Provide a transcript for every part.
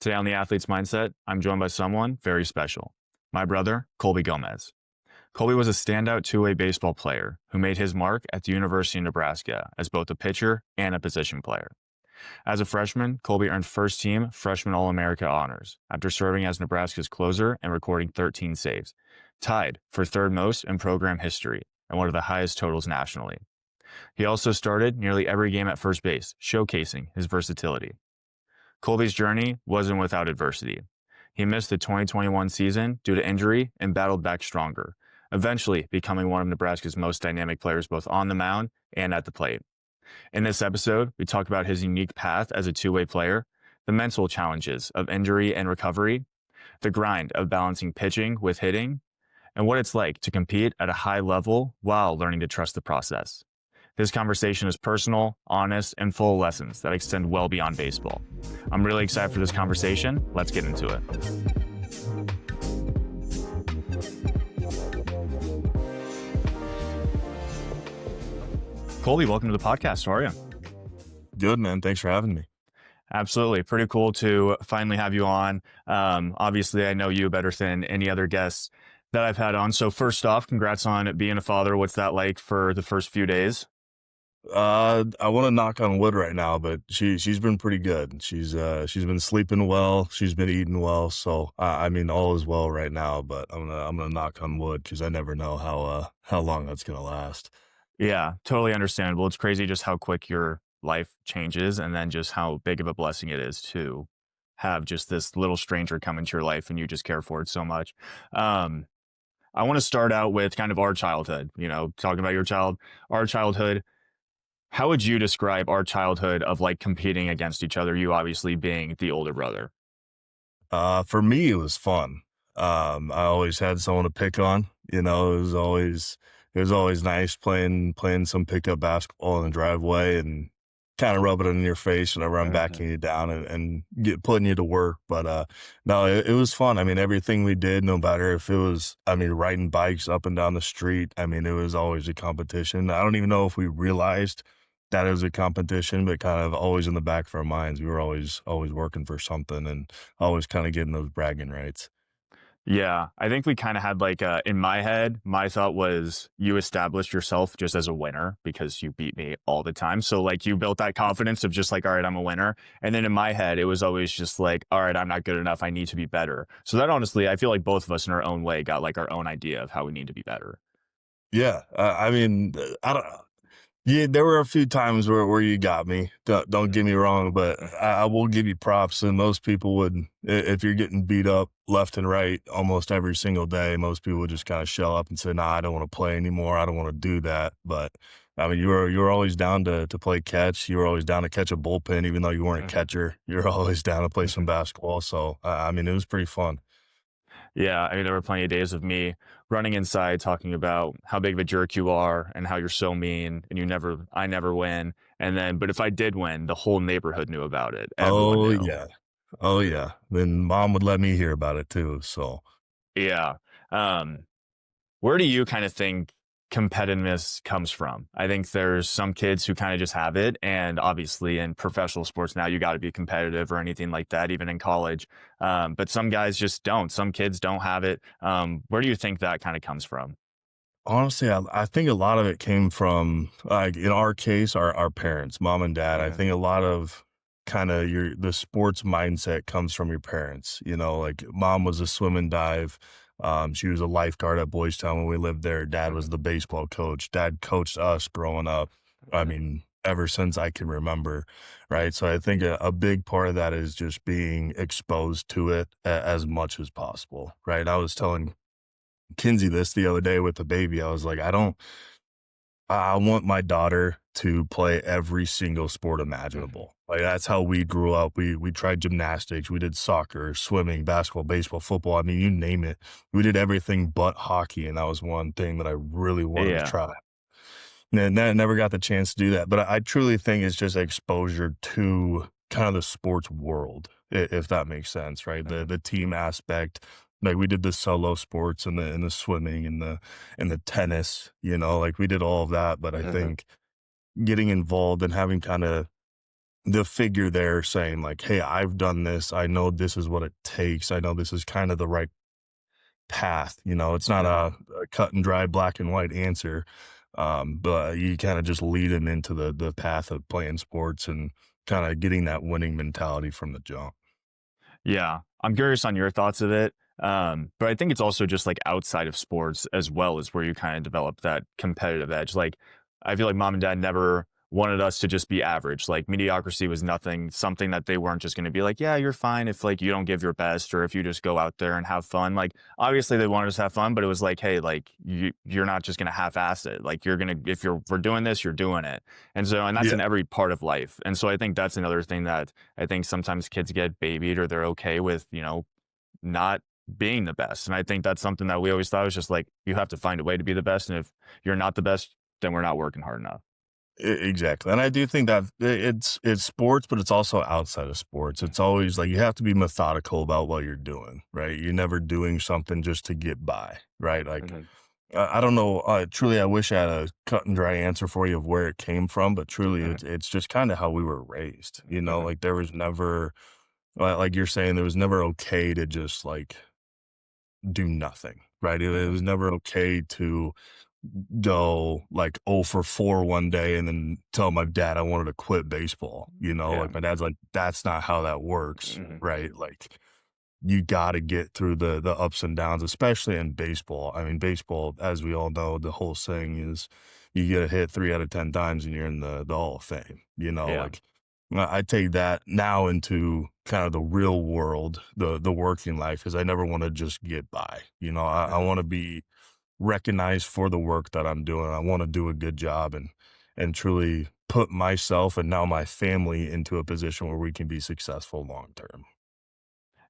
Today on The Athlete's Mindset, I'm joined by someone very special, my brother, Colby Gomes. Colby was a standout two-way baseball player who made his mark at the University of Nebraska as both a pitcher and a position player. As a freshman, Colby earned first-team freshman All-America honors after serving as Nebraska's closer and recording 13 saves, tied for third most in program history and one of the highest totals nationally. He also started nearly every game at first base, showcasing his versatility. Colby's journey wasn't without adversity. He missed the 2021 season due to injury and battled back stronger, eventually becoming one of Nebraska's most dynamic players both on the mound and at the plate. In this episode, we talk about his unique path as a two-way player, the mental challenges of injury and recovery, the grind of balancing pitching with hitting, and what it's like to compete at a high level while learning to trust the process. This conversation is personal, honest, and full of lessons that extend well beyond baseball. I'm really excited for this conversation. Let's get into it. Colby, welcome to the podcast. How are you? Good, man. Thanks for having me. Absolutely. Pretty cool to finally have you on. Obviously, I know you better than any other guests that I've had on. So first off, congrats on being a father. What's that like for the first few days? I want to knock on wood right now, but she's been pretty good. She's been sleeping well. She's been eating well. So I mean, all is well right now. But I'm gonna knock on wood because I never know how long that's gonna last. Yeah, totally understandable. It's crazy just how quick your life changes and then just how big of a blessing it is to have just this little stranger come into your life and you just care for it so much. I want to start out with kind of our childhood, talking about our childhood. How would you describe our childhood of like competing against each other? You obviously being the older brother. For me, it was fun. I always had someone to pick on. It was always nice playing some pickup basketball in the driveway and kind of rubbing it in your face whenever I'm backing you down and putting you to work. But no, it was fun. I mean, everything we did, no matter if it was, riding bikes up and down the street, it was always a competition. I don't even know if we realized that it was a competition, but kind of always in the back of our minds, we were always working for something and always kind of getting those bragging rights. Yeah, I think we kind of had like in my head, my thought was you established yourself just as a winner because you beat me all the time. So like you built that confidence of just like, all right, I'm a winner. And then in my head, it was always just like, all right, I'm not good enough. I need to be better. So that honestly, I feel like both of us in our own way got like our own idea of how we need to be better. Yeah. I don't Yeah, there were a few times where you got me. Don't get me wrong, but I will give you props. And most people would, if you're getting beat up left and right almost every single day, most people would just kind of shell up and say, "Nah, I don't want to play anymore. I don't want to do that." But you were always down to play catch. You were always down to catch a bullpen, even though you weren't a catcher. You're always down to play some basketball. So it was pretty fun. Yeah, I mean, there were plenty of days of me running inside talking about how big of a jerk you are and how you're so mean and I never win. And then, but if I did win, the whole neighborhood knew about it. Everyone Oh knew. yeah, oh yeah. Then mom would let me hear about it too. So. Yeah. Um, where do you kind of think competitiveness comes from? I think there's some kids who kind of just have it. And obviously in professional sports now, you got to be competitive or anything like that, even in college. But some guys just don't. Some kids don't have it. Where do you think that kind of comes from? Honestly, I think a lot of it came from, like, in our case, our parents, mom and dad. I Mhm. think a lot of kind of the sports mindset comes from your parents. Like mom was a swim and dive. She was a lifeguard at Boys Town when we lived there. Dad was the baseball coach. Dad coached us growing up. Ever since I can remember, right? So I think a big part of that is just being exposed to it as much as possible, right? I was telling Kinsey this the other day with the baby. I was like, I want my daughter to play every single sport Mhm. imaginable. Like that's how we grew up. We tried gymnastics, we did soccer, swimming, basketball, baseball, football. You name it. We did everything but hockey, and that was one thing that I really wanted to Yeah. try. And I never got the chance to do that. But I truly think it's just exposure to kind of the sports world, if that makes sense, right? The Mhm. the team aspect. Like we did the solo sports and the swimming and the tennis, like we did all of that. But I Mhm. think getting involved and having kind of the figure there saying like, "Hey, I've done this. I know this is what it takes. I know this is kind of the right path." It's not Mhm. a cut and dry black and white answer, but you kind of just lead them into the path of playing sports and kind of getting that winning mentality from the jump. Yeah, I'm curious on your thoughts of it. But I think it's also just like outside of sports as well as where you kind of develop that competitive edge. Like, I feel like mom and dad never wanted us to just be average. Like, mediocrity was something that they weren't just going to be like, yeah, you're fine if like you don't give your best or if you just go out there and have fun. Like, obviously they wanted us to have fun, but it was like, hey, like you're not just going to half-ass it. Like, you're gonna if we're doing this, you're doing it. And that's Yeah, in every part of life. And so I think that's another thing that I think sometimes kids get babied or they're okay with, not being the best. And I think that's something that we always thought was just like, you have to find a way to be the best. And if you're not the best, then we're not working hard enough. exactly. And I do think that it's sports, but it's also outside of sports. It's always like you have to be methodical about what you're doing, right? You're never doing something just to get by, right? Like Mhm, I don't know. Truly, I wish I had a cut and dry answer for you of where it came from, but truly, mhm, it's just kind of how we were raised. mhm, Like there was never, like you're saying, there was never okay to just like do nothing, right? It mhm. was never okay to go like 0 for 4 one day and then tell my dad I wanted to quit baseball. Yeah. Like my dad's like, that's not how that works, Mhm, right? Like you got to get through the ups and downs, especially in baseball. I mean, baseball, as we all know, the whole saying is you get a hit 3 out of 10 times and you're in the Hall of Fame. yeah. Like I take that now into kind of the real world, the working life, because I never want to just get by. I Mhm. want to be recognized for the work that I'm doing. I want to do a good job and truly put myself and now my family into a position where we can be successful long term.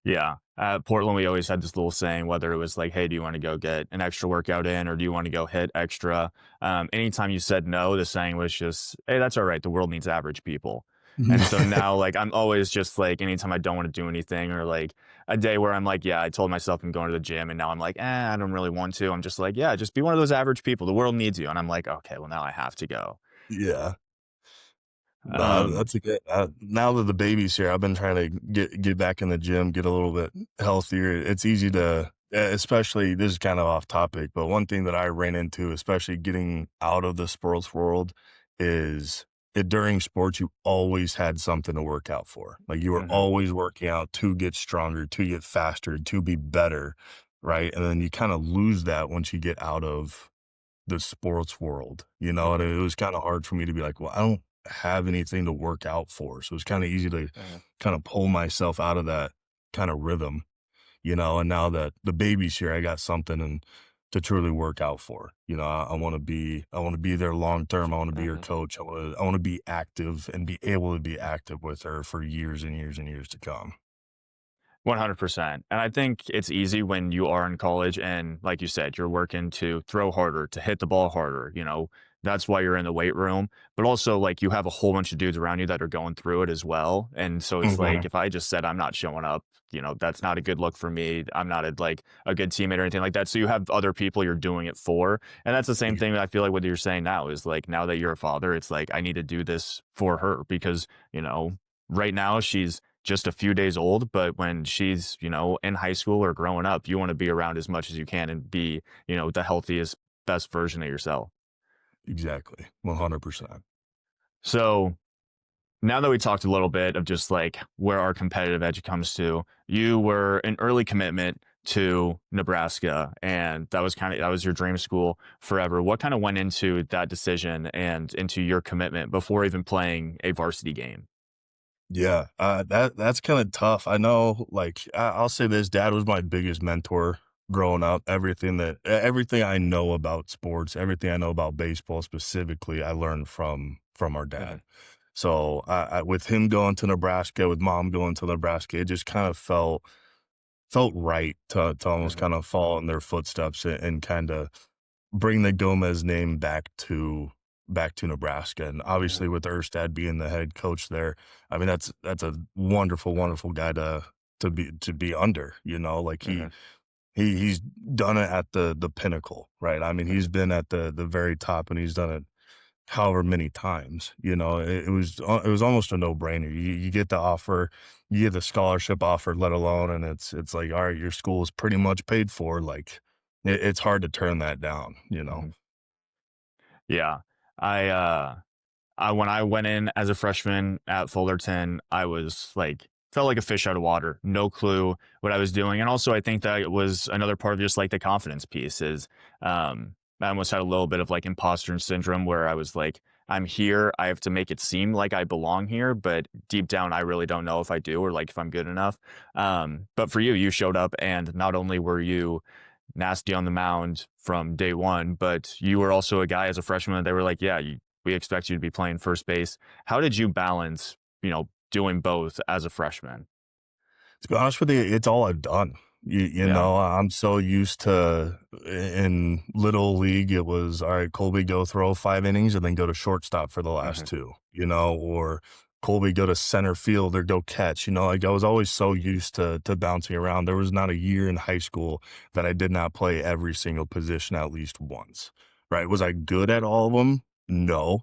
Yeah. At Portland, we always had this little saying, whether it was like, hey, do you want to go get an extra workout in or do you want to go hit extra? Anytime you said no, the saying was just, hey, that's all right. The world needs average people. And so now, like, I'm always just like, anytime I don't want to do anything or like a day where I'm like, yeah, I told myself I'm going to the gym and now I'm like, I don't really want to. I'm just like, yeah, just be one of those average people. The world needs you. And I'm like, okay, well, now I have to go. Yeah. Nah, Um, that's a good now that the baby's here, I've been trying to get back in the gym, get a little bit healthier. It's easy to especially this is kind of off topic, but one thing that I ran into, especially getting out of the sports world, is during sports, you always had something to work out for. Like you were mhm, always working out to get stronger, to get faster, to be better, right? And then you kind of lose that once you get out of the sports world, and mhm, it was kinda hard for me to be like, "Well, I don't have anything to work out for." So it's kinda easy to mhm, kinda pull myself out of that kinda rhythm, and now that the baby's here, I got something and to truly work out for. I wanna be there long term, I wanna be her mhm. coach, I wanna be active and be able to be active with her for years and years and years to come. 100%. And I think it's easy when you are in college and, like you said, you're working to throw harder, to hit the ball harder. That's why you're in the weight room. But also, like, you have a whole bunch of dudes around you that are going through it as well. And so it's like, Mhm. if I just said I'm not showing up, that's not a good look for me. I'm not a good teammate or anything like that. So you have other people you're doing it for. And that's the same thing that I feel like what you're saying now is like, now that you're a father, it's like, I need to do this for her because, right now she's just a few days old, but when she's, in high school or growing up, you want to be around as much as you can and be, the healthiest, best version of yourself. Exactly, 100%. So now that we talked a little bit of just like where our competitive edge comes to, you were an early commitment to Nebraska, and that was your dream school forever. What kind of went into that decision and into your commitment before even playing a varsity game? Yeah, that's kinda tough. I know, like, I'll say this, dad was my biggest mentor growing up. Everything I know about sports, everything I know about baseball specifically, I learned from our Mhm, dad. So, with him going to Nebraska, with mom going to Nebraska, it just kind of felt right to almost mhm, kinda follow in their footsteps and kinda bring the Gomez name back to Nebraska, and mhm, obviously with Erstad being the head coach there, I mean, that's a wonderful, wonderful guy to be under, like mhm, he's done it at the pinnacle, right? I mean, he's been at the very top and he's done it however many times. It was almost a no-brainer. You get the offer, you get the scholarship offer, let alone, and it's like, all right, your school is pretty much paid for. Like, it's hard to turn that down, you know? Mhm. Yeah. I, when I went in as a freshman at Fullerton, I was like, felt like a fish out of water, no clue what I was doing. And also, I think that it was another part of just like the confidence piece is I almost had a little bit of like imposter syndrome where I was like, I'm here. I have to make it seem like I belong here, but deep down, I really don't know if I do or like if I'm good enough. But for you, you showed up, and not only were you nasty on the mound from day one, but you were also a guy as a freshman that they were like, yeah, we expect you to be playing first base. How did you balance, doing both as a freshman? To be honest with you, it's all I've done. Yeah. I'm so used to in little league, it was all right, Colby, go throw 5 innings and then go to shortstop for the last Mhm. two, or Colby, go to center field or go catch. Like I was always so used to bouncing around. There was not a year in high school that I did not play every single position at least once. Right. Was I good at all of them? No.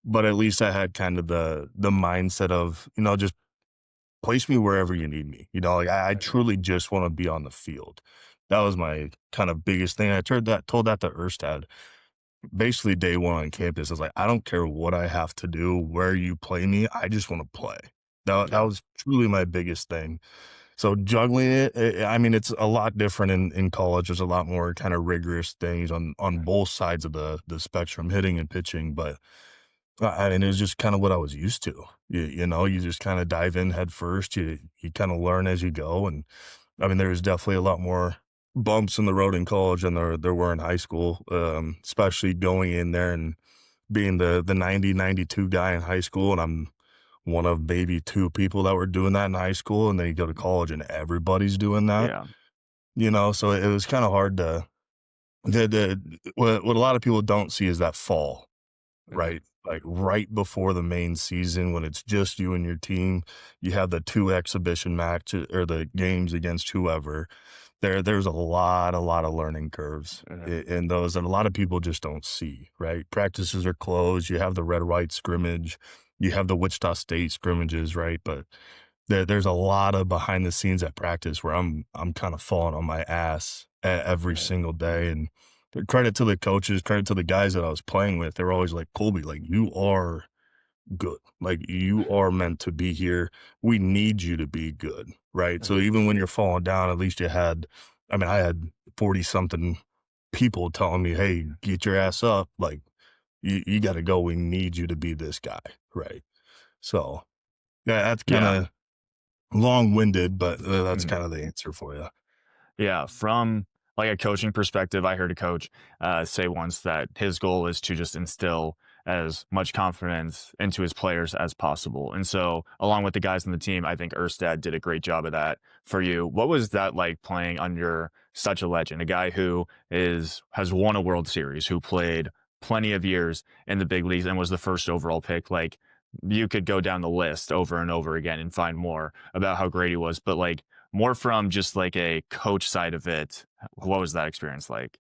But at least I had kind of the mindset of, just place me wherever you need me. Like I Mhm. truly just want to be on the field. That was my kind of biggest thing. I told that to Erstad basically day one on campus. I was like, I don't care what I have to do, where you play me. I just want to play. That Yeah. was truly my biggest thing. So juggling it, I mean, it's a lot different in college. There's a lot more kind of rigorous things on Mhm. both sides of the spectrum, hitting and pitching. But I mean, it was just kind of what I was used to. You just kind of dive in head first. You kind of learn as you go, and I mean, there's definitely a lot more bumps in the road in college than there were in high school. Especially going in there and being the 90-92 guy in high school, and I'm one of maybe two people that were doing that in high school, and then you go to college and everybody's doing that. Yeah. So it was kind of hard to what a lot of people don't see is that fall. Mhm. Right? Like, right before the main season when it's just you and your team, you have the 2 exhibition matches or the games against whoever. There's a lot of learning curves Mhm. in those that a lot of people just don't see, right? Practices are closed, you have the red-white scrimmage, you have the Wichita State scrimmages, right? But there's a lot of behind the scenes at practice where I'm kinda falling on my ass every Right. single day, and credit to the coaches, credit to the guys that I was playing with. They were always like, "Colby, like, you are good. Like, you are meant to be here. We need you to be good." Right? So Mhm. even when you're falling down, at least I had 40 something people telling me, "Hey, get your ass up. Like, you gotta go. We need you to be this guy." Right? So, yeah, that's Yeah. kinda long-winded, but, that's Mhm. kinda the answer for you. Yeah, from like a coaching perspective, I heard a coach say once that his goal is to just instill as much confidence into his players as possible. And so, along with the guys on the team, I think Erstad did a great job of that for you. What was that like playing under such a legend, a guy who has won a World Series, who played plenty of years in the big leagues and was the first overall pick? Like, you could go down the list over and over again and find more about how great he was, but like more from just like a coach side of it, what was that experience like?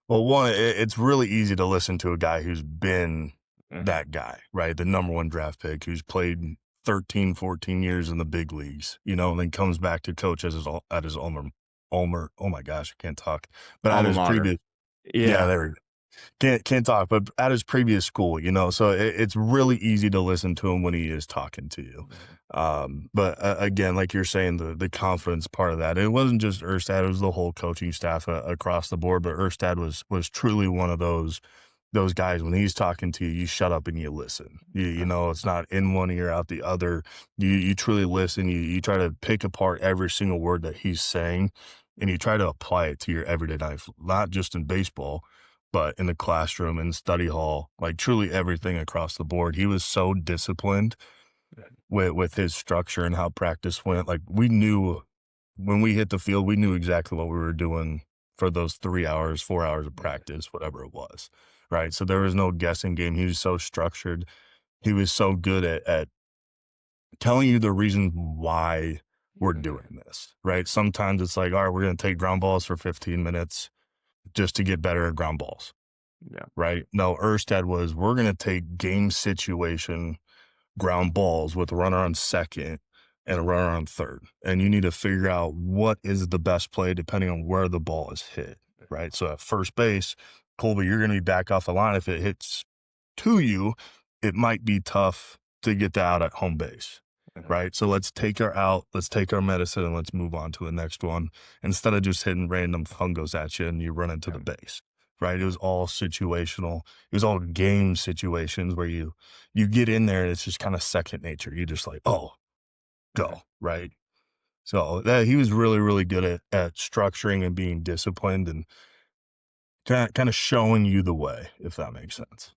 Well, one, it's really easy to listen to a guy who's been Mhm. that guy, right? The number one draft pick who's played 13, 14 years in the big leagues, and then comes back to coach at his oh my gosh, I can't talk. But at Alma his mater. previous, yeah, Yeah. there we go. Can't talk, but at his previous school, so it's really easy to listen to him when he is talking to you. Mhm. But again, like you're saying, the confidence part of that, it wasn't just Erstad, it was the whole coaching staff across the board. But Erstad was truly one of those guys. When he's talking to you, you shut up and you listen. It's not in one ear out the other. You truly listen. You try to pick apart every single word that he's saying, and you try to apply it to your everyday life, not just in baseball but in the classroom, in study hall, like truly everything across the board. He was so disciplined with his structure and how practice went. Like we knew when we hit the field, we knew exactly what we were doing for those 3 hours, 4 hours of Mhm. practice, whatever it was. Right. So there was no guessing game. He was so structured. He was so good at telling you the reason why we're Mhm. doing this. Right. Sometimes it's like, all right, we're going to take ground balls for 15 minutes just to get better at ground balls. Yeah. right? No, Erstad was, we're going to take game situation ground balls with a runner on second and a runner on third. And you need to figure out what is the best play depending on where the ball is hit, right? So at first base, Colby, you're going to be back off the line. If it hits to you, it might be tough to get that out at home base, Mhm. right? So let's take our out, let's take our medicine, and let's move on to the next one instead of just hitting random fungos at you and you run into the Yeah. base, right? It was all situational. It was all game situations where you get in there and it's just kind of second nature. You just like, oh, Mhm. go, right? So that he was really, really good at structuring and being disciplined and kind of showing you the way, if that makes sense.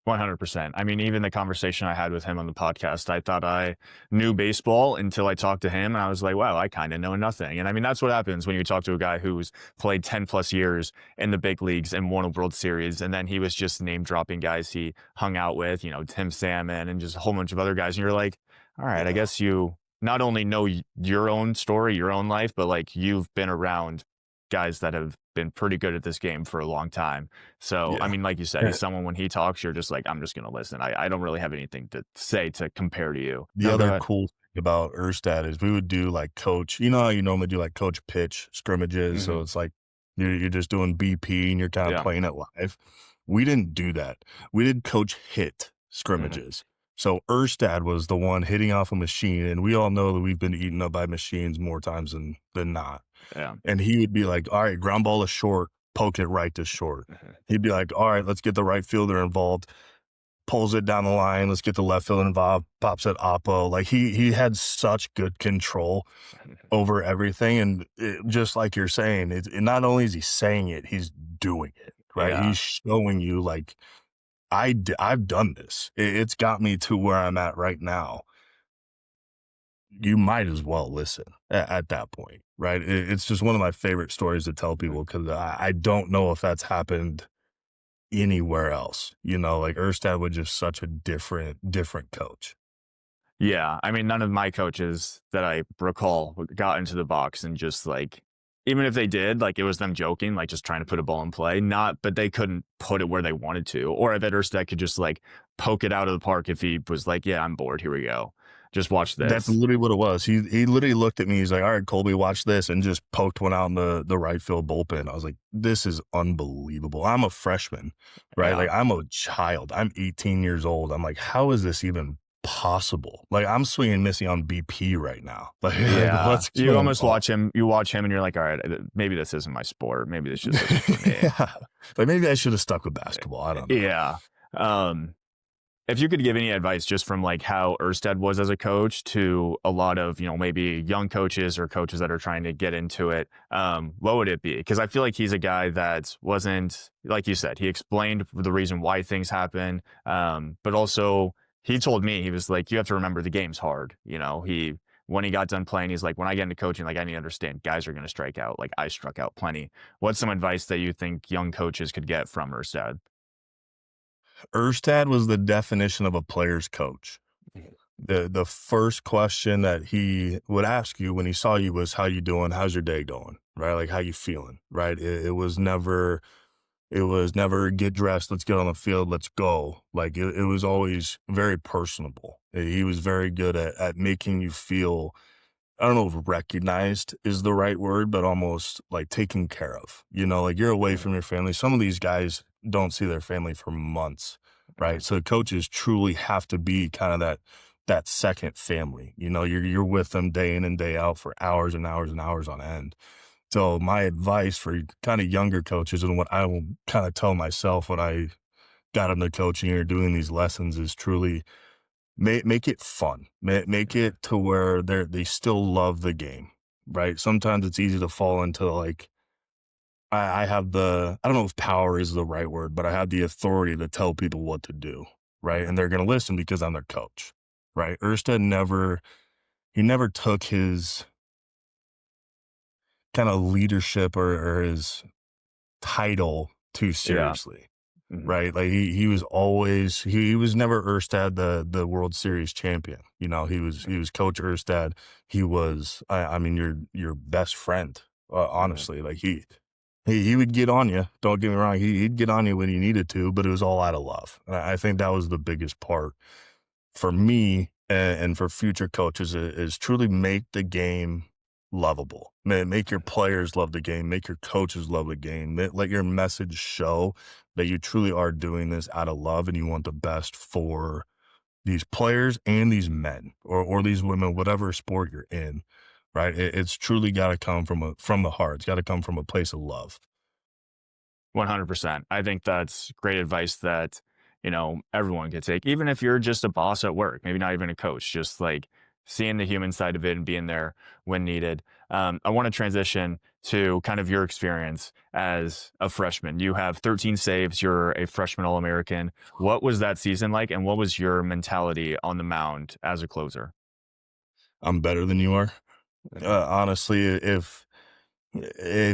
100%. I mean, even the conversation I had with him on the podcast, I thought I knew baseball until I talked to him. And I was like, wow, I kind of know nothing. And I mean, that's what happens when you talk to a guy who's played 10 plus years in the big leagues and won a World Series. And then he was just name dropping guys he hung out with, Tim Salmon and just a whole bunch of other guys. And you're like, all right, I Yeah. guess you not only know your own story, your own life, but like you've been around guys that have been pretty good at this game for a long time. So, I Yeah. mean, like you said, he's someone when he talks, you're just like, I'm just going to listen. I don't really have anything to say to compare to you. The No, go other ahead. cool thing about Erstad is we would do like coach, you know how you normally do like coach pitch scrimmages. Hmm. So it's like you're just doing BP and you're kind of Yeah. playing it live. We didn't do that. We did coach hit Hmm. scrimmages. So Erstad was the one hitting off a machine, and we all know that we've been eaten up by machines more times than not. Yeah. And he would be like, all right, ground ball is short, poke it right to short. Mhm. He'd be like, all right, let's get the right fielder involved, pulls it down the line. Let's get the left field involved, pops it oppo. Like he had such good control over everything. And just like you're saying, not only is he saying it, he's doing it, right? Yeah. He's showing you like, I've done this. It's got me to where I'm at right now. You might as well listen at that point, right? It's just one of my favorite stories to tell people because I don't know if that's happened anywhere else. Like Erstad was just such a different coach. Yeah. I mean, none of my coaches that I recall got into the box and just like, even if they did, like it was them joking, like just trying to put a ball in play, but they couldn't put it where they wanted to. Or if Erstad could just like poke it out of the park if he was like, yeah, I'm bored. Here we go. Just watch That's this. literally what it was. He literally looked at me. He's like, "All right, Colby, watch this," and just poked one out in the right field bullpen. I was like, "This is unbelievable." I'm a freshman, right? Yeah. Like I'm a child. I'm 18 years old. I'm like, how is this even possible? Like I'm swinging missing on BP right now. Like Yeah, what's you going almost on? watch him. You watch him, and you're like, all right, maybe this isn't my sport. Maybe this just isn't for me. Yeah, like maybe I should have stuck with basketball. I don't know. Yeah. Um, if you could give any advice just from like how Erstad was as a coach to a lot of, maybe young coaches or coaches that are trying to get into it, what would it be? Because I feel like he's a guy that wasn't, like you said, he explained the reason why things happen. But also he told me, he was like, you have to remember the game's hard. When he got done playing, he's like, when I get into coaching, like I need to understand guys are going to strike out. Like I struck out plenty. What's some advice that you think young coaches could get from Erstad? Erstad was the definition of a player's coach. The first question that he would ask you when he saw you was, how you doing? How's your day going? Right? Like, how you feeling? Right? It was never get dressed. Let's get on the field. Let's go. Like it was always very personable. He was very good at making you feel, I don't know if recognized is the right word, but almost like taken care of. Like you're away Mhm. from your family. Some of these guys don't see their family for months, right? Mhm. So coaches truly have to be kind of that second family. You're with them day in and day out for hours and hours and hours on end. So my advice for kind of younger coaches and what I will kind of tell myself when I got into coaching or doing these lessons is truly make it fun. Make it to where they still love the game, right? Sometimes it's easy to fall into like, I have I don't know if power is the right word, but I have the authority to tell people what to do, right? Mhm. And they're going to listen because I'm their coach, right? He never took his kind of leadership or his title too Yeah. seriously. Mhm. Right, like he was never Erstad the World Series champion. He was Coach Erstad. He was, I mean, your best friend. Mhm. Honestly, like He would get on you. Don't get me wrong. He'd get on you when he needed to, but it was all out of love. And I think that was the biggest part for me and for future coaches is truly make the game lovable. Make your players love the game. Make your coaches love the game. Let your message show that you truly are doing this out of love and you want the best for these players and these men or these women, whatever sport you're in, right? It's truly got to come from the heart. It's got to come from a place of love. 100%. I think that's great advice that, everyone could take, even if you're just a boss at work, maybe not even a coach, just like seeing the human side of it and being there when needed. I want to transition to kind of your experience as a freshman. You have 13 saves. You're a freshman All-American. What was that season like? And what was your mentality on the mound as a closer? I'm better than you are. Honestly, if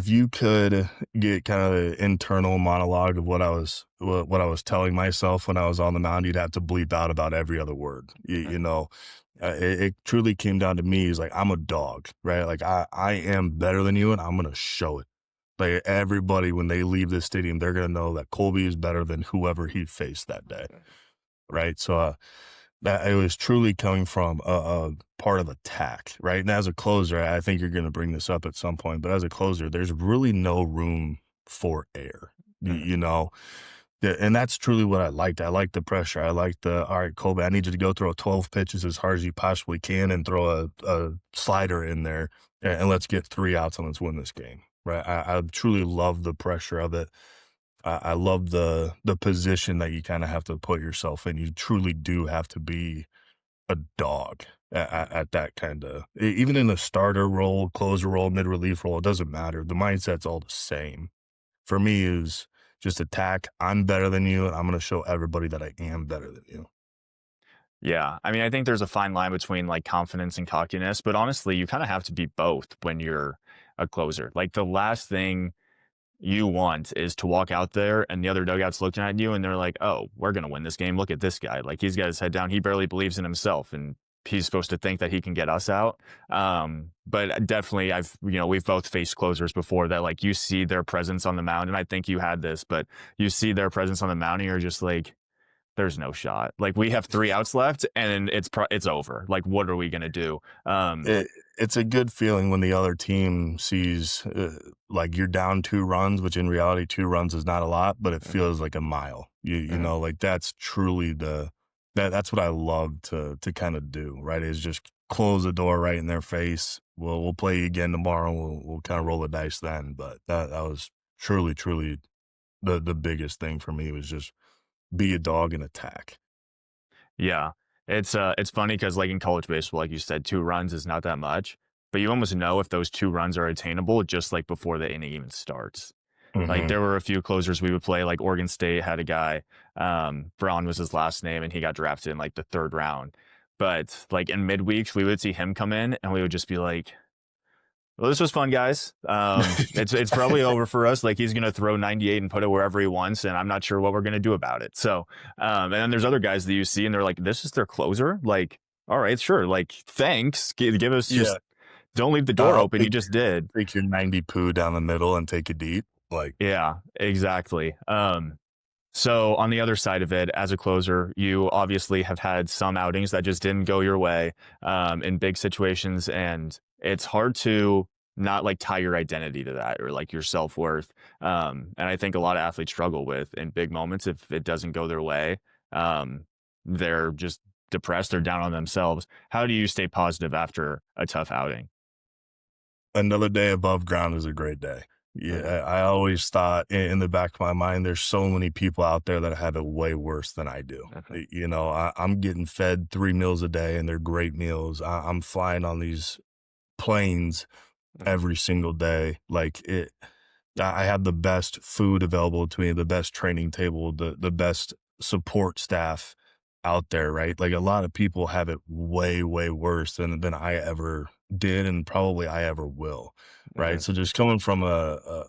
you could get kind of an internal monologue of what I was telling myself when I was on the mound, you'd have to bleep out about every other word. It truly came down to me. Is like I'm a dog, right? Like I am better than you, and I'm gonna show it. Like everybody, when they leave this stadium, they're gonna know that Colby is better than whoever he faced that day, right? So that it was truly coming from a part of attack, right? And as a closer, I think you're going to bring this up at some point, but as a closer, there's really no room for error, you know? And that's truly what I liked. I liked the pressure. I liked all right, Colby, I need you to go throw 12 pitches as hard as you possibly can and throw a slider in there and let's get 3 outs and let's win this game, right? I truly love the pressure of it. I love the position that you kind of have to put yourself in. You truly do have to be a dog at that kind of even in a starter role, closer role, mid relief role. It doesn't matter. The mindset's all the same. For me, is just attack. I'm better than you, and I'm going to show everybody that I am better than you. Yeah. I mean, I think there's a fine line between like confidence and cockiness, but honestly, you kind of have to be both when you're a closer. Like the last thing you want is to walk out there and the other dugout's looking at you and they're like, oh, we're going to win this game. Look at this guy. Like he's got his head down. He barely believes in himself and he's supposed to think that he can get us out. But definitely we've both faced closers before that like you see their presence on the mound. And I think you had this, but you see their presence on the mound and you're just like, there's no shot. Like we have 3 outs left and it's over. Like, what are we going to do? It's a good feeling when the other team sees like you're down 2 runs, which in reality 2 runs is not a lot, but it feels like a mile. You know, like that's truly that's what I love to kind of do, right? Is just close the door right in their face. We'll play you again tomorrow. We'll kind of roll the dice then. But that was truly the biggest thing for me was just be a dog and attack. Yeah. It's funny because like in college baseball, like you said, 2 runs is not that much, but you almost know if those 2 runs are attainable just like before the inning even starts. Like Hmm. there were a few closers we would play, like Oregon State had a guy, Braun was his last name, and he got drafted in like the 3rd round. But like in midweeks, we would see him come in and we would just be like, well, this was fun, guys. It's probably over for us. Like he's gonna throw 98 and put it wherever he wants, and I'm not sure what we're gonna do about it. So, and then there's other guys that you see, and they're like, "This is their closer." Like, all right, sure. Like, thanks. Give us Yeah. just don't leave the door I'll open. You just did. take your 90 poo down the middle and take it deep. Like, Yeah, exactly. So on the other side of it, as a closer, you obviously have had some outings that just didn't go your way in big situations, and it's hard to not like tie your identity to that or like your self worth. And I think a lot of athletes struggle with in big moments if it doesn't go their way. Um, they're just depressed. They're down on themselves. How do you stay positive after a tough outing? another day above ground is a great day. Yeah, I always thought in the back of my mind, there's so many people out there that have it way worse than I do. You know, I'm getting fed 3 meals a day and they're great meals. I'm flying on these planes every single day. Like I have the best food available to me, the best training table, the best support staff out there, right? Like a lot of people have it way worse than I ever did and probably I ever will, right? Mhm. So just coming from a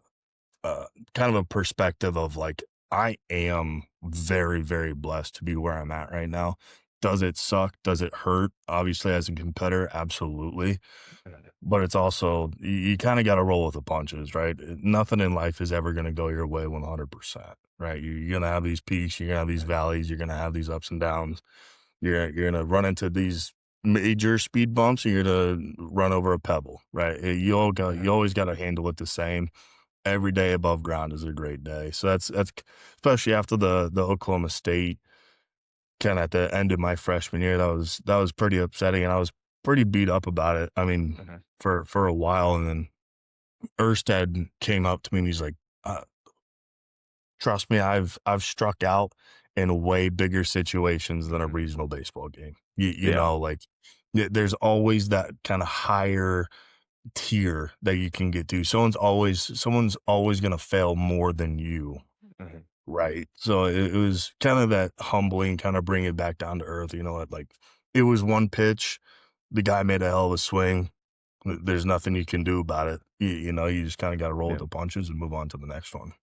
kind of a perspective of like I am very blessed to be where I'm at right now. Does it suck? Does it hurt? Obviously, as a competitor, absolutely. but it's also you kind of got to roll with the punches, right? Nothing in life is ever going to go your way 100%, right? You're going to have these peaks, you're going to have these valleys, you're going to have these ups and downs. You're going to run into these major speed bumps, and you're going to run over a pebble, right? You Mhm. always got to handle it the same. Every day above ground is a great day. So that's especially after the Oklahoma State kind of at the end of my freshman year, that was pretty upsetting, and I was pretty beat up about it. I mean, Mhm. for a while, and then Erstad came up to me and he's like, uh, "Trust me, I've struck out in way bigger situations than a Mhm. regional baseball game. You Yeah. know, like there's always that kind of higher tier that you can get to. Someone's always gonna fail more than you." Mhm. Right. So it was kind of that humbling, kind of bring it back down to earth. Like it was one pitch. The guy made a hell of a swing. There's nothing you can do about it. You just kind of got to roll with Yeah. the punches and move on to the next one.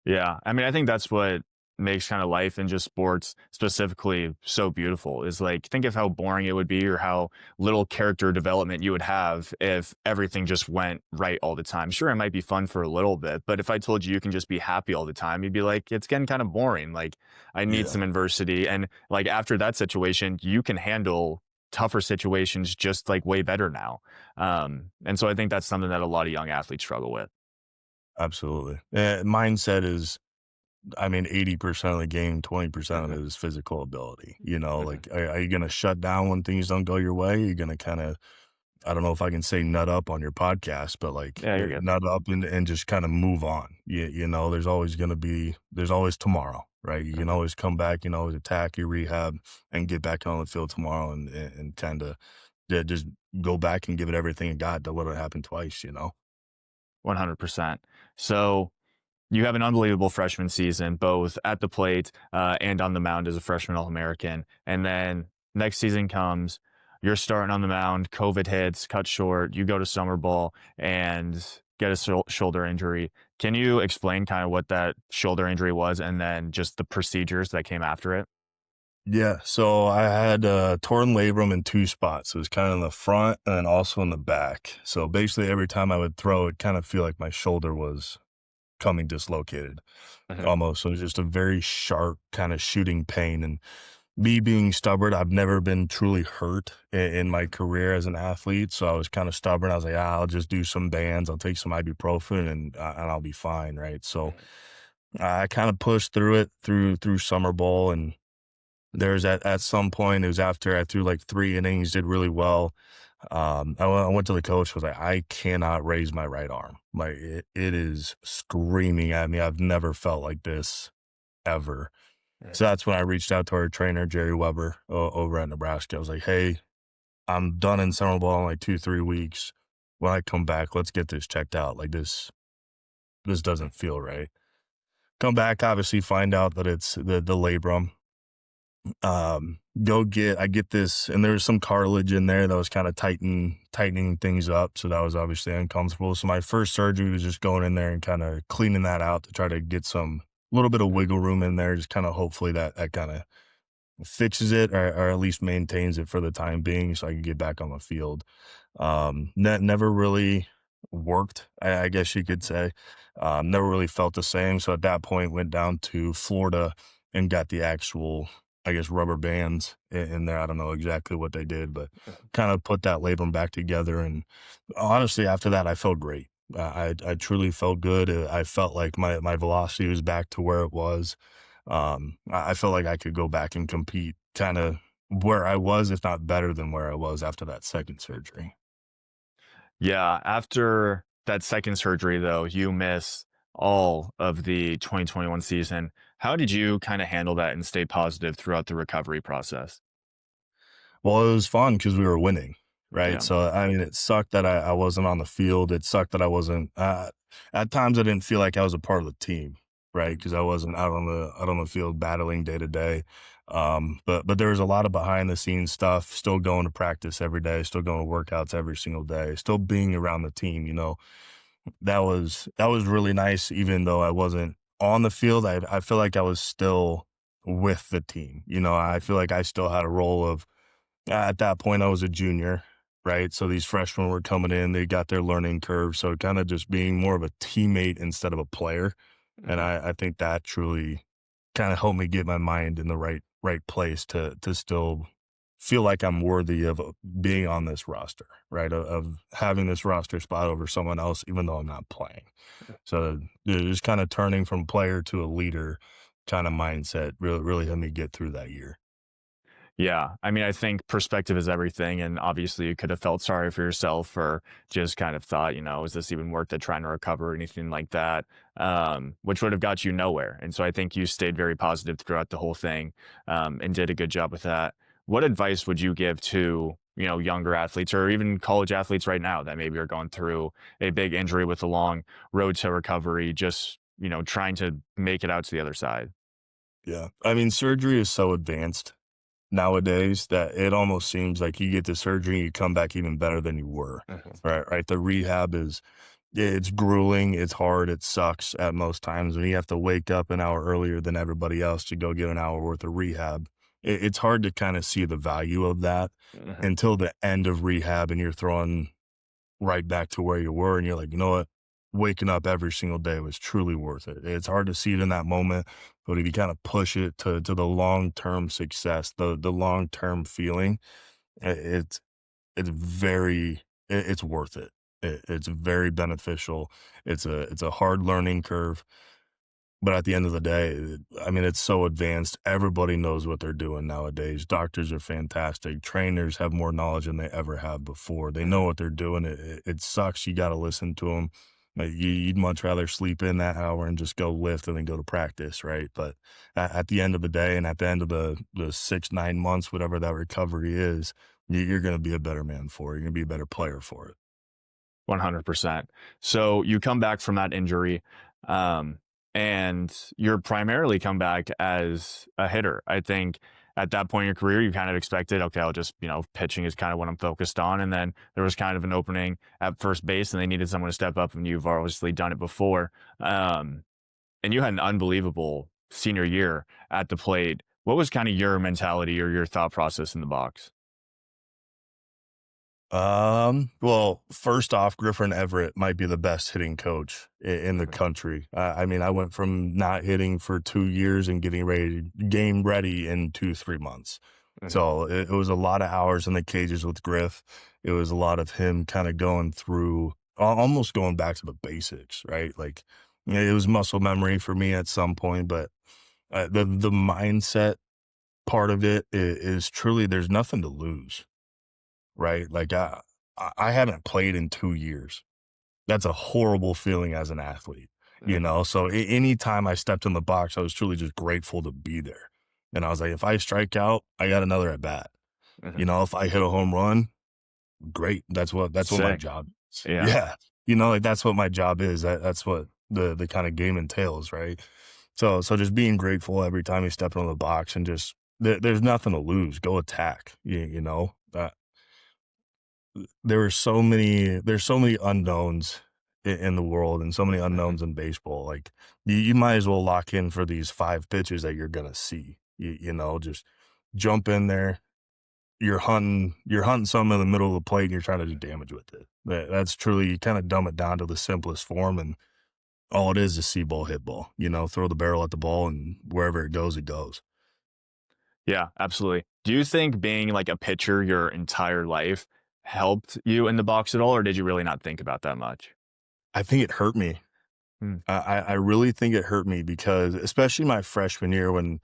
Yeah. I mean, I think that's what makes kind of life and just sports specifically so beautiful is like, think of how boring it would be or how little character development you would have if everything just went right all the time. Sure, it might be fun for a little bit, but if I told you you can just be happy all the time, you'd be like, it's getting kind of boring. Like, I need Yeah, some adversity. And like, after that situation, you can handle tougher situations just like way better now. And so I think that's something that a lot of young athletes struggle with. absolutely. Mindset is, I mean, 80% of the game, 20% of Mhm. it is physical ability. Mhm. Are you going to shut down when things don't go your way? You're going to kind of, I don't know if I can say nut up on your podcast, but like Yeah, you're good. nut up and just kind of move on. There's always tomorrow, right? You can Mhm. always come back, you can always attack your rehab and get back on the field tomorrow and kind of just go back and give it everything it got. Don't let it happen twice. 100%. So you have an unbelievable freshman season, both at the plate and on the mound as a freshman All American. And then next season comes, you're starting on the mound, COVID hits, cut short, you go to summer ball and get a shoulder injury. Can you explain kind of what that shoulder injury was and then just the procedures that came after it? Yeah, so I had torn labrum in two spots. It was kind of in the front and also in the back. So basically, every time I would throw, it kind of feel like my shoulder was coming dislocated Mhm. almost. So it was just a very sharp kind of shooting pain. And me being stubborn, I've never been truly hurt in my career as an athlete. So I was kind of stubborn. I was like, I'll just do some bands, I'll take some ibuprofen, and I'll be fine, right? So Mhm. I kind of pushed through it through summer ball, and there's at some point, it was after I threw like 3 innings, did really well. I went to the coach, was like, I cannot raise my right arm. Like it is screaming at me. I've never felt like this ever. Mhm. So that's when I reached out to our trainer, Jerry Weber, over at Nebraska. I was like, hey, I'm done in summer ball in like 2, 3 weeks. When I come back, let's get this checked out. Like this doesn't feel right. Come back, obviously find out that it's the labrum. I get this, and there was some cartilage in there that was kind of tightening things up. So that was obviously uncomfortable. So my first surgery was just going in there and kind of cleaning that out to try to get some little bit of wiggle room in there, just kind of hopefully that kind of fixes it, or at least maintains it for the time being so I can get back on the field. Never really worked, I guess you could say. Never really felt the same. So at that point, went down to Florida and got the actual, I guess, rubber bands in there. I don't know exactly what they did, but kind of put that labrum back together. And honestly, after that, I felt great. I truly felt good. I felt like my velocity was back to where it was. I felt like I could go back and compete kind of where I was, if not better than where I was after that second surgery. Yeah, after that second surgery, though, you miss all of the 2021 season. How did you kind of handle that and stay positive throughout the recovery process? Well, it was fun because we were winning, right? Yeah. So, I mean, it sucked that I wasn't on the field. It sucked that I wasn't, at times I didn't feel like I was a part of the team, right? Mhm. Because I wasn't out on the field battling day to day. But there was a lot of behind the scenes stuff, still going to practice every day, still going to workouts every single day, still being around the team. That was really nice, even though I wasn't on the field. I feel like I was still with the team. I Mhm. feel like I still had a role of, at that point, I was a junior. right? So these freshmen were coming in, they got their learning curve. So kind of just being more of a teammate instead of a player. And Mhm. I think that truly kind of helped me get my mind in the right place to still feel like I'm worthy of being on this roster, right? Of having this roster spot over someone else, even though I'm not playing. So just kind of turning from player to a leader kind of mindset really helped me get through that year. Yeah. I mean, I think perspective is everything. And obviously, you could have felt sorry for yourself or just kind of thought, is this even worth it trying to recover or anything like that? Which would have got you nowhere. And so I think you stayed very positive throughout the whole thing and did a good job with that. What advice would you give to, younger athletes or even college athletes right now that maybe are going through a big injury with a long road to recovery, just, trying to make it out to the other side? Yeah. I mean, surgery is so advanced nowadays that it almost seems like you get the surgery and you come back even better than you were. Mhm. Right. The rehab is it's grueling, it's hard, it sucks at most times when you have to wake up an hour earlier than everybody else to go get an hour worth of rehab. It's hard to kind of see the value of that Mhm. until the end of rehab and you're throwing right back to where you were, and you're like, "You know what? Waking up every single day was truly worth it." It's hard to see it in that moment, but if you kinda push it to the long-term success, the long-term feeling, it's very it's worth it. It's very beneficial. It's a hard learning curve. But at the end of the day, I mean, it's so advanced. Everybody knows what they're doing nowadays. Doctors are fantastic. Trainers have more knowledge than they ever have before. They know Mhm. what they're doing. It sucks. You got to listen to them. Like you'd much rather sleep in that hour and just go lift and then go to practice, right? But at the end of the day, and at the end of the 6 9 months, whatever that recovery is, you're going to be a better man for it. You're going to be a better player for it. 100%. So you come back from that injury, um, and you're primarily come back as a hitter. I think at that point in your career, you kind of expected, okay, I'll just, pitching is kind of what I'm focused on. And then there was kind of an opening at first base and they needed someone to step up and you've obviously done it before. And you had an unbelievable senior year at the plate. What was kind of your mentality or your thought process in the box? Well, first off, Griffin Everett might be the best hitting coach in the Mhm. country. I mean, I went from not hitting for 2 years and getting ready, game ready in 2 3 months. Mhm. So it was a lot of hours in the cages with Griff. It was a lot of him kind of going through, almost going back to the basics, right? Like, it was muscle memory for me at some point, but the mindset part of it is truly there's nothing to lose, right? Like I haven't played in 2 years. That's a horrible feeling as an athlete, you Mhm. know? So anytime I stepped in the box, I was truly just grateful to be there. And I was like, if I strike out, I got another at bat. Mhm. You know, if I hit a home run, great. That's what my Sick. job is. Yeah. Yeah. Like that's what my job is. That's what the kind of game entails, right? So just being grateful every time you step into the box and just there's nothing to lose. Go attack. There's so many unknowns in the world and so many Mhm. unknowns in baseball. Like you might as well lock in for these 5 pitches that you're gonna see. Just jump in there. You're hunting something in the middle of the plate and you're trying to do damage with it. That's truly you kind of dumb it down to the simplest form, and all it is see ball, hit ball. Throw the barrel at the ball and wherever it goes, it goes. Yeah, absolutely. Do you think being like a pitcher your entire life helped you in the box at all, or did you really not think about that much? I think it hurt me. Mm. I really think it hurt me because especially my freshman year when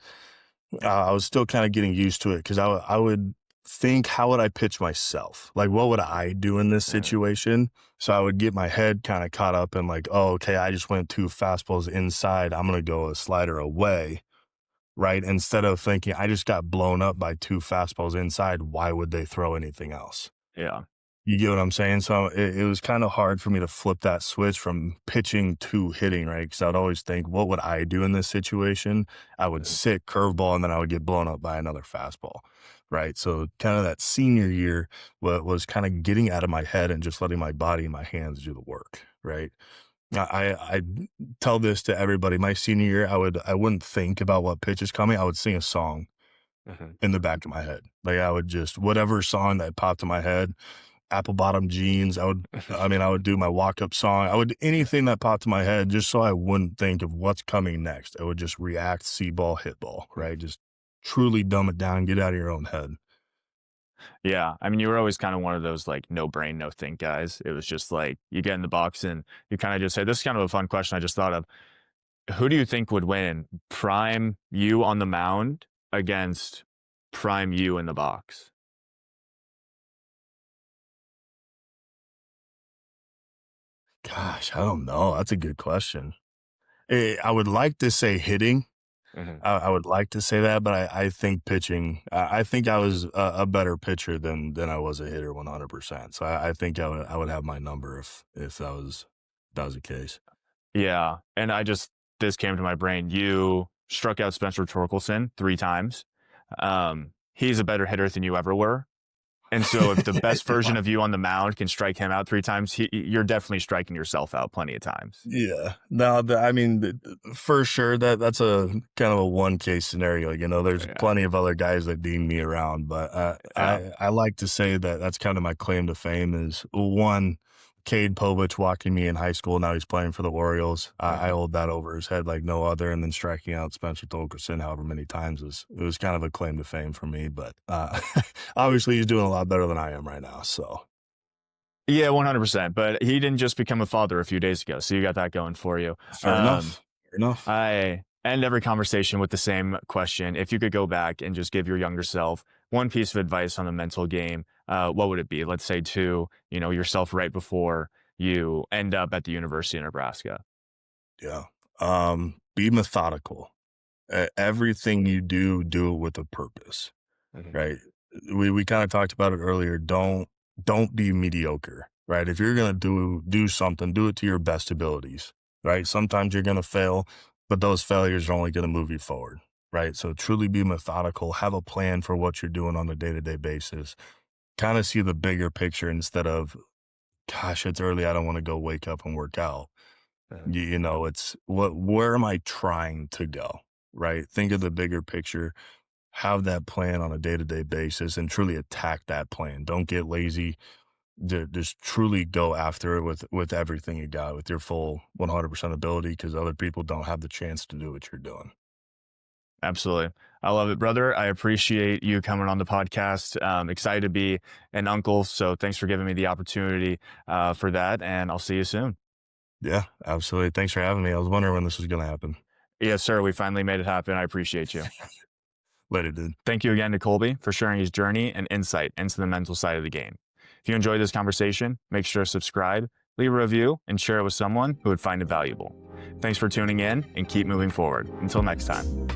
I was still kinda getting used to it 'cause I would think, "How would I pitch myself? Like, what would I do in this Mhm. situation?" So I would get my head kinda caught up in like, "Oh, okay, I just went 2 fastballs inside, I'm gonna go a slider away," right? Instead of thinking, "I just got blown up by 2 fastballs inside, why would they throw anything else?" Yeah. You get what I'm saying? So it was kinda hard for me to flip that switch from pitching to hitting, right? Because 'Cause I'd always think, "What would I do in this situation?" I would Mhm. sit curveball, and then I would get blown up by another fastball, right? So kinda that senior year was kinda getting out of my head and just letting my body and my hands do the work, right? I tell this to everybody. My senior year, I wouldn't think about what pitch is coming. I would sing a song Mhm. in the back of my head. Like, I would just whatever song that popped in my head, apple bottom jeans. I would do my walk up song. I would anything that popped in my head just so I wouldn't think of what's coming next. I would just react, see ball, hit ball, right? Just truly dumb it down, get out of your own head. Yeah. I mean, you were always kind of one of those like no brain, no think guys. It was just like you get in the box and you kind of just say, this is kind of a fun question I just thought of. Who do you think would win? Prime you on the mound against prime you in the box? Gosh, I don't know. That's a good question. I would like to say hitting. Mhm. I would like to say that, but I think pitching. I think I was a better pitcher than I was a hitter, 100%. So I think I would have my number if that was the case. Yeah. And this came to my brain. You struck out Spencer Torkelson 3 times. He's a better hitter than you ever were. And so if the best version of you on the mound can strike him out 3 times, you're definitely striking yourself out plenty of times. Yeah. No, I mean, for sure that's a kind of a one case scenario. There's Yeah. plenty of other guys that deem me around, but Yeah. I like to say that that's kind of my claim to fame is one, Cade Povich walking me in high school. Now he's playing for the Orioles. I Mhm. hold that over his head like no other, and then striking out Spencer Torkelson however many times it was kind of a claim to fame for me. But obviously he's doing a lot better than I am right now. So Yeah, 100%. But he didn't just become a father a few days ago. So you got that going for you. fair enough. Fair enough. I end every conversation with the same question. If you could go back and just give your younger self one piece of advice on the mental game, what would it be? Let's say to, yourself right before you end up at the University of Nebraska. Yeah. Be methodical. Everything you do it with a purpose, Mhm. right? We kind of talked about it earlier. Don't be mediocre, right? If you're gonna do something, do it to your best abilities, right? Sometimes you're gonna fail, but those failures are only gonna move you forward, right? So truly be methodical. Have a plan for what you're doing on a day-to-day basis. Kind of see the bigger picture instead of, gosh, it's early. I don't want to go wake up and work out. Mhm. It's where am I trying to go? Right? Think of the bigger picture, have that plan on a day-to-day basis and truly attack that plan. Don't get lazy. Just truly go after it with everything you got, with your full 100% ability, because other people don't have the chance to do what you're doing. Absolutely. I love it, brother. I appreciate you coming on the podcast. Excited to be an uncle. So thanks for giving me the opportunity for that. And I'll see you soon. Yeah, absolutely. Thanks for having me. I was wondering when this was going to happen. Yes, sir. We finally made it happen. I appreciate you. Later, dude. Thank you again to Colby for sharing his journey and insight into the mental side of the game. If you enjoyed this conversation, make sure to subscribe, leave a review, and share it with someone who would find it valuable. Thanks for tuning in and keep moving forward. Until next time.